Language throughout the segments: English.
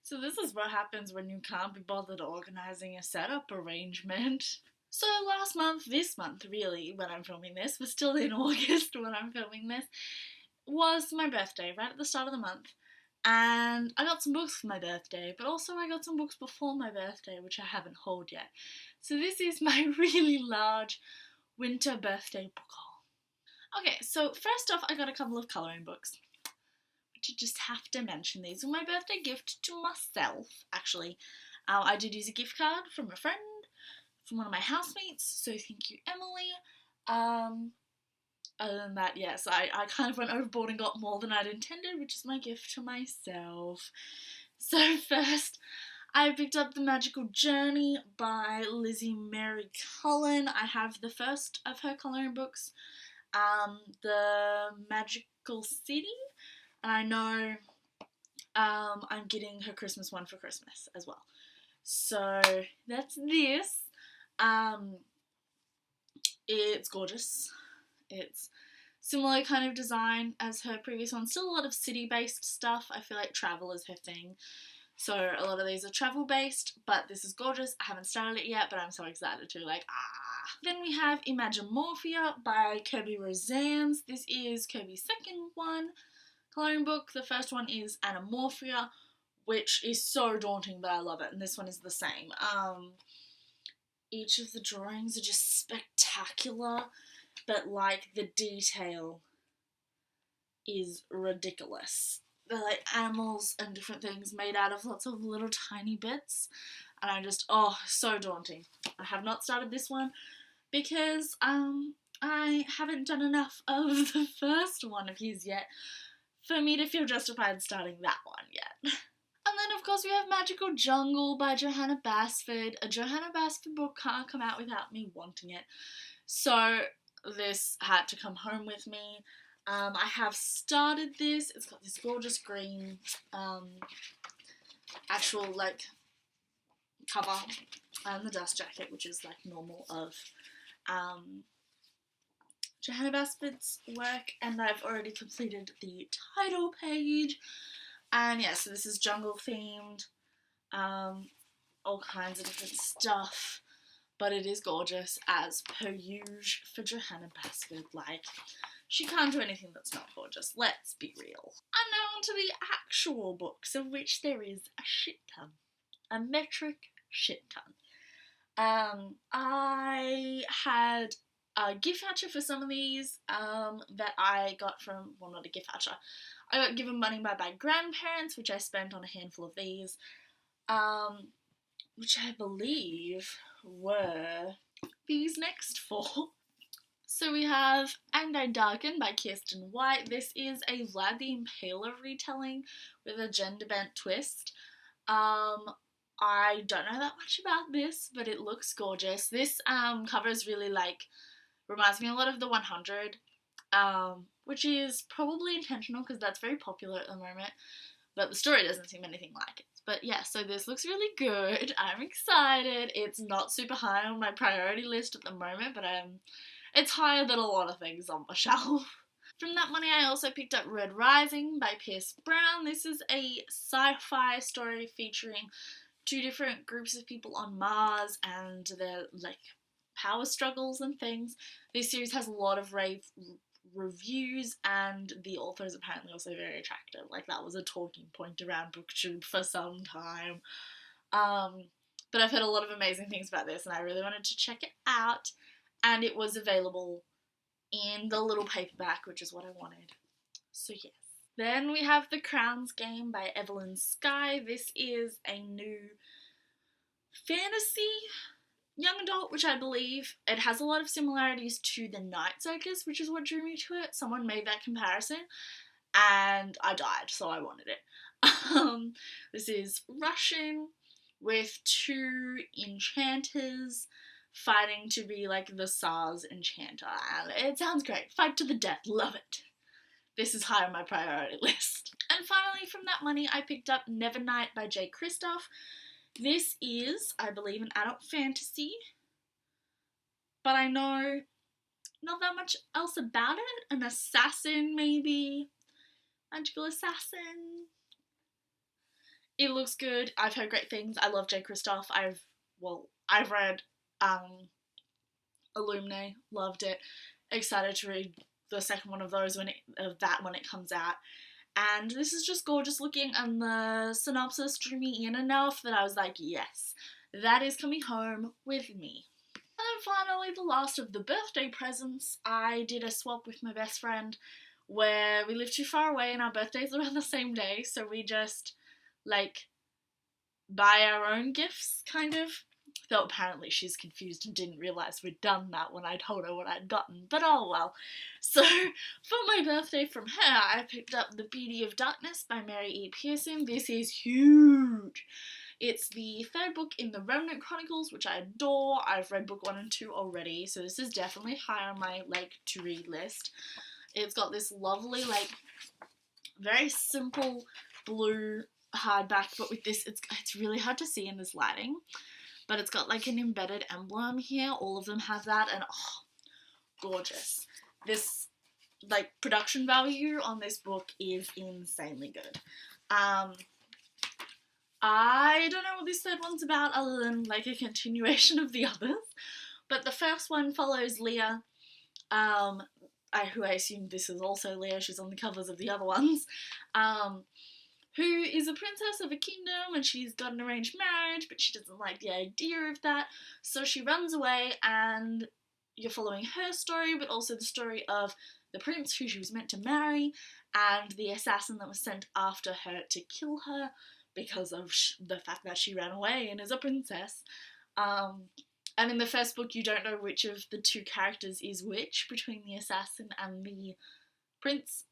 So this is what happens when you can't be bothered organising a setup arrangement. So this month really, when I'm filming this, we're still in August when I'm filming this, was my birthday, right at the start of the month. And I got some books for my birthday, but also I got some books before my birthday, which I haven't hauled yet. So this is my really large winter birthday book haul. Okay, so first off, I got a couple of colouring books. I just have to mention these were my birthday gift to myself, actually. I did use a gift card from a friend, from one of my housemates, so thank you, Emily. Other than that, yes, I kind of went overboard and got more than I'd intended, which is my gift to myself. So first, I picked up The Magical Journey by Lizzie Mary Cullen. I have the first of her colouring books, The Magical City, and I know I'm getting her Christmas one for Christmas as well. So that's this. It's gorgeous. It's similar kind of design as her previous one. Still a lot of city-based stuff. I feel like travel is her thing. So a lot of these are travel-based, but this is gorgeous. I haven't started it yet, but I'm so excited to, Then we have Imagimorphia by Kirby Rosans. This is Kirby's second one. Colouring book. The first one is Anamorphia, which is so daunting, but I love it, and this one is the same. Each of the drawings are just spectacular, but the detail is ridiculous. They're like animals and different things made out of lots of little tiny bits, and I'm just, so daunting. I have not started this one because I haven't done enough of the first one of his yet for me to feel justified starting that one yet. And then, of course, we have Magical Jungle by Johanna Basford. A Johanna Basford book can't come out without me wanting it. So this had to come home with me. I have started this. It's got this gorgeous green actual cover and the dust jacket, which is normal of Johanna Basford's work, and I've already completed the title page. And yeah, so this is jungle themed, all kinds of different stuff, but it is gorgeous as per usual for Johanna Basford. She can't do anything that's not gorgeous, let's be real. And now on to the actual books, of which there is a shit ton. A metric shit ton. I had a gift voucher for some of these that I got from, well, not a gift voucher, I got given money by my grandparents, which I spent on a handful of these, which I believe were these next four. So we have And I Darken by Kirsten White. This is a Vlad the Impaler retelling with a gender-bent twist. I don't know that much about this, but it looks gorgeous. This cover is really reminds me a lot of the 100, which is probably intentional because that's very popular at the moment, but the story doesn't seem anything like it. But yeah, so this looks really good. I'm excited. It's not super high on my priority list at the moment, but it's higher than a lot of things on my shelf. From that money, I also picked up Red Rising by Pierce Brown. This is a sci-fi story featuring two different groups of people on Mars and their power struggles and things. This series has a lot of rave reviews, and the author is apparently also very attractive. That was a talking point around BookTube for some time. But I've heard a lot of amazing things about this, and I really wanted to check it out, and it was available in the little paperback, which is what I wanted. So yes. Then we have The Crown's Game by Evelyn Skye. This is a new fantasy young adult, which I believe it has a lot of similarities to The Night Circus, which is what drew me to it. Someone made that comparison, and I died, so I wanted it. This is Russian with two enchanters fighting to be the Tsar's enchanter, and it sounds great. Fight to the death, love it. This is high on my priority list. And finally, from that money, I picked up Nevernight by Jay Kristoff. This is, I believe, an adult fantasy, but I know not that much else about it. An assassin, maybe? Magical assassin? It looks good. I've heard great things. I love J. Kristoff. I've read Illuminae, loved it. Excited to read the second one of those when it comes out. And this is just gorgeous looking, and the synopsis drew me in enough that I was like, yes, that is coming home with me. And then finally, the last of the birthday presents, I did a swap with my best friend where we live too far away and our birthdays are on the same day, so we just, like, buy our own gifts, kind of. Though apparently she's confused and didn't realise we'd done that when I told her what I'd gotten, but oh well. So, for my birthday from her, I picked up The Beauty of Darkness by Mary E. Pearson. This is huge! It's the third book in the Remnant Chronicles, which I adore. I've read book 1 and 2 already, so this is definitely high on my, to read list. It's got this lovely, very simple blue hardback, but with this, it's really hard to see in this lighting. But it's got, an embedded emblem here. All of them have that, and gorgeous. This, production value on this book is insanely good. I don't know what this third one's about other than, a continuation of the others. But the first one follows Leah, who I assume this is also Leah, she's on the covers of the other ones, who is a princess of a kingdom, and she's got an arranged marriage, but she doesn't like the idea of that, so she runs away, and you're following her story, but also the story of the prince who she was meant to marry, and the assassin that was sent after her to kill her, because of the fact that she ran away and is a princess. And in the first book, you don't know which of the two characters is which, between the assassin and the prince,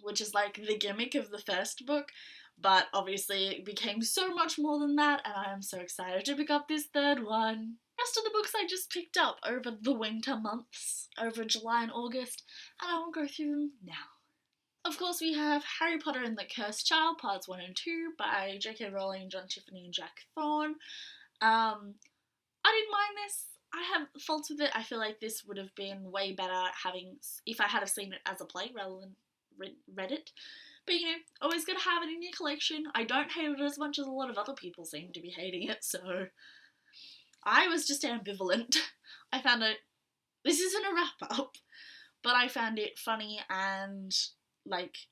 which is the gimmick of the first book, but obviously it became so much more than that, and I am so excited to pick up this third one. The rest of the books I just picked up over the winter months, over July and August, and I will go through them now. Of course, we have Harry Potter and the Cursed Child, parts 1 and 2 by J.K. Rowling, John Tiffany, and Jack Thorne. I didn't mind this. I have faults with it. I feel like this would have been way better if I had have seen it as a play rather than read it. But always gotta have it in your collection. I don't hate it as much as a lot of other people seem to be hating it, so I was just ambivalent. I found it, this isn't a wrap up, but I found it funny and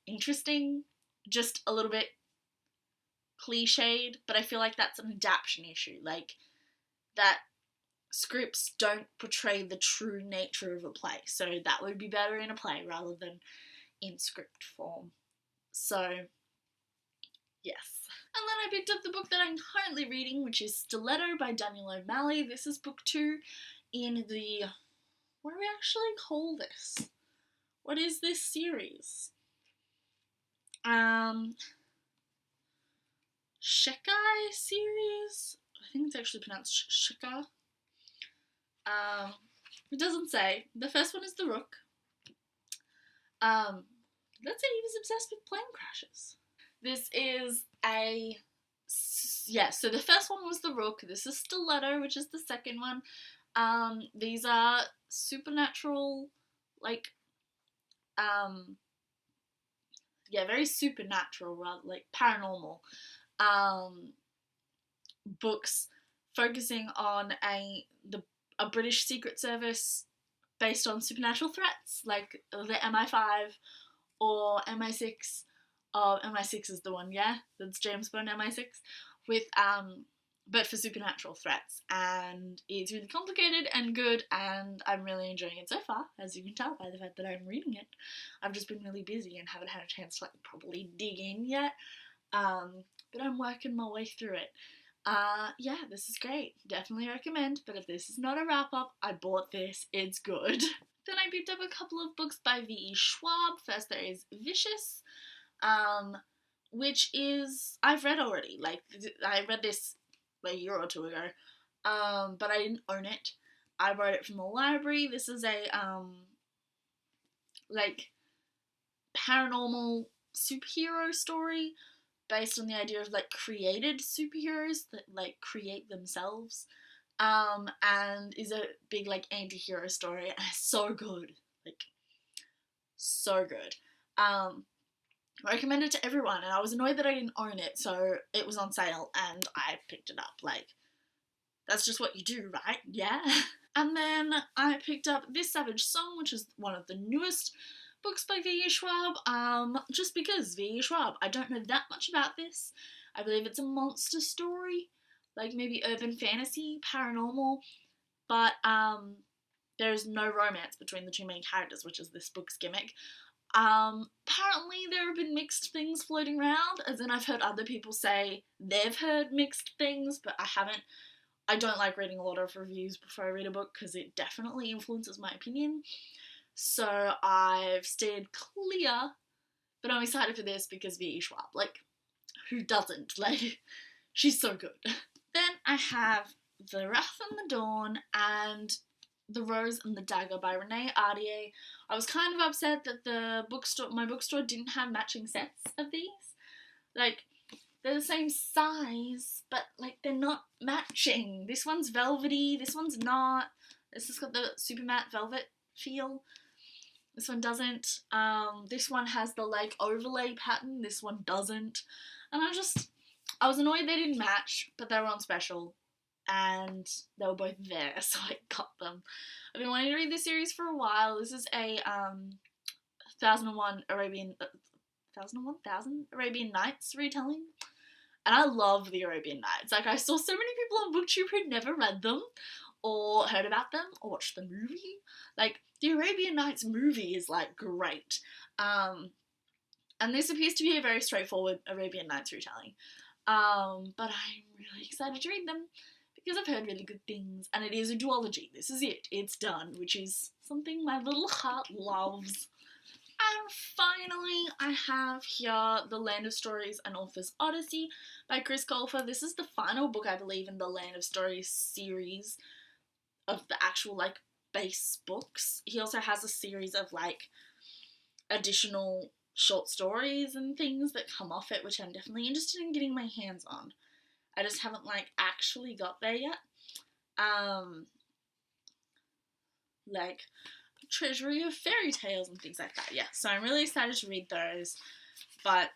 interesting, just a little bit cliched, but I feel like that's an adaptation issue, that scripts don't portray the true nature of a play, so that would be better in a play rather than in script form. So, yes. And then I picked up the book that I'm currently reading, which is Stiletto by Daniel O'Malley. This is book 2 in the... what do we actually call this? What is this series? Shekai series? I think it's actually pronounced Sheka. It doesn't say. The first one is The Rook. Let's say he was obsessed with plane crashes. This is so the first one was The Rook. This is Stiletto, which is the second one. These are supernatural, very supernatural, rather, paranormal, books focusing on a British Secret Service based on supernatural threats, like the MI5 or MI6. Oh, MI6 is the one, yeah? That's James Bond MI6. But for supernatural threats. And it's really complicated and good, and I'm really enjoying it so far, as you can tell by the fact that I'm reading it. I've just been really busy and haven't had a chance to properly dig in yet. But I'm working my way through it. This is great. Definitely recommend, but if this is not a wrap-up, I bought this. It's good. Then I picked up a couple of books by V.E. Schwab. First there is Vicious, which is... I've read already. I read this a year or two ago, but I didn't own it. I borrowed it from the library. This is a, paranormal superhero story based on the idea of, created superheroes that, create themselves, and is a big, anti-hero story, and it's so good. So good. recommended to everyone, and I was annoyed that I didn't own it, so it was on sale and I picked it up. Like, that's just what you do, right? Yeah. And then I picked up This Savage Song, which is one of the newest books by V.E. Schwab, just because V.E. Schwab. I don't know that much about this. I believe it's a monster story, like maybe urban fantasy, paranormal, but there's no romance between the two main characters, which is this book's gimmick. Apparently there have been mixed things floating around, as in I've heard other people say they've heard mixed things, but I haven't. I don't like reading a lot of reviews before I read a book because it definitely influences my opinion. So I've stayed clear, but I'm excited for this because V.E. Schwab. Like, who doesn't? Like, she's so good. Then I have The Wrath and the Dawn and The Rose and the Dagger by Renee Ahdieh. I was kind of upset that my bookstore didn't have matching sets of these. Like, they're the same size, but like they're not matching. This one's velvety, this one's not. This has got the super matte velvet feel. This one doesn't. This one has the like overlay pattern, this one doesn't. And I was annoyed they didn't match, but they were on special and they were both there, so I got them. I've been wanting to read this series for a while. This is a 1001 Arabian Nights retelling. And I love the Arabian Nights. Like, I saw so many people on BookTube who'd never read them, or heard about them, or watched the movie. Like, the Arabian Nights movie is, like, great. And this appears to be a very straightforward Arabian Nights retelling. But I'm really excited to read them, because I've heard really good things, and it is a duology. This is it. It's done, which is something my little heart loves. And finally, I have here The Land of Stories, An Author's Odyssey by Chris Colfer. This is the final book, I believe, in the Land of Stories series of the actual, like, base books. He also has a series of, like, additional short stories and things that come off it, which I'm definitely interested in getting my hands on. I just haven't, like, actually got there yet. Like Treasury of Fairy Tales and things like that. Yeah, so I'm really excited to read those. But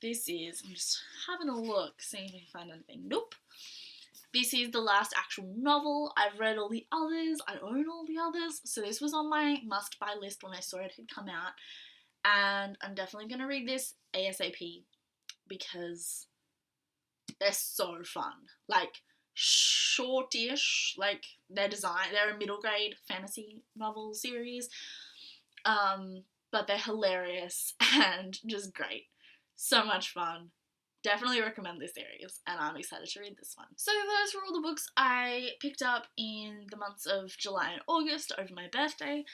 this is, I'm just having a look, seeing if I can find anything. Nope. This is the last actual novel. I've read all the others. I own all the others. So this was on my must-buy list when I saw it had come out. And I'm definitely going to read this ASAP because they're so fun. Like, shortish, like they're a middle grade fantasy novel series, but they're hilarious and just great. So much fun. Definitely recommend this series, and I'm excited to read this one. So those were all the books I picked up in the months of July and August over my birthday.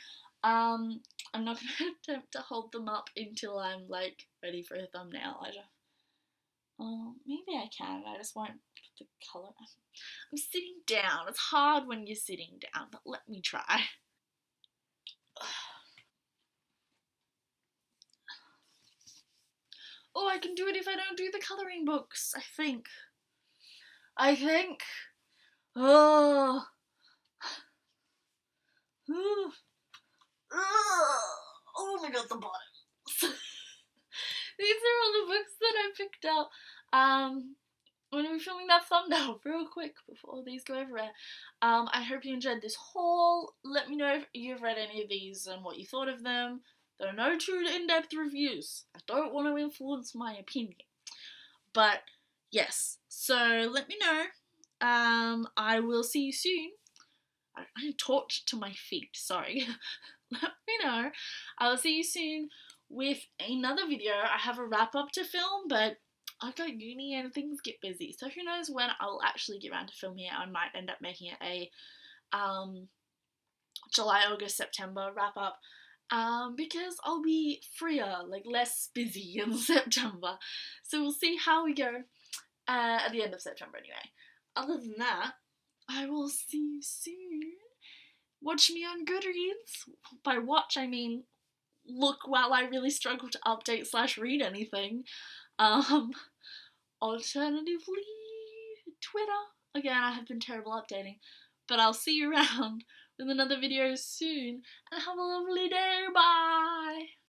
I'm not going to attempt to hold them up until I'm like ready for a thumbnail. Maybe I can, I just won't put the colour. I'm sitting down. It's hard when you're sitting down, but let me try. Oh, I can do it if I don't do the colouring books, I think. Oh. Oh my god, the bottom. These are all the books that I picked up. I'm going to be filming that thumbnail real quick before these go everywhere. I hope you enjoyed this haul. Let me know if you've read any of these and what you thought of them. There are no too in-depth reviews. I don't want to influence my opinion. But, yes. So, let me know. I will see you soon. I talked to my feet, sorry. Let me know. I will see you soon with another video. I have a wrap-up to film, but I go uni and things get busy, so who knows when I'll actually get around to filming it. I might end up making it a July, August, September wrap-up, because I'll be freer, like less busy in September. So we'll see how we go at the end of September anyway. Other than that, I will see you soon. Watch me on Goodreads. By watch, I mean look while I really struggle to update / read anything. Alternatively, Twitter. Again, I have been terrible updating. But I'll see you around with another video soon. And have a lovely day. Bye!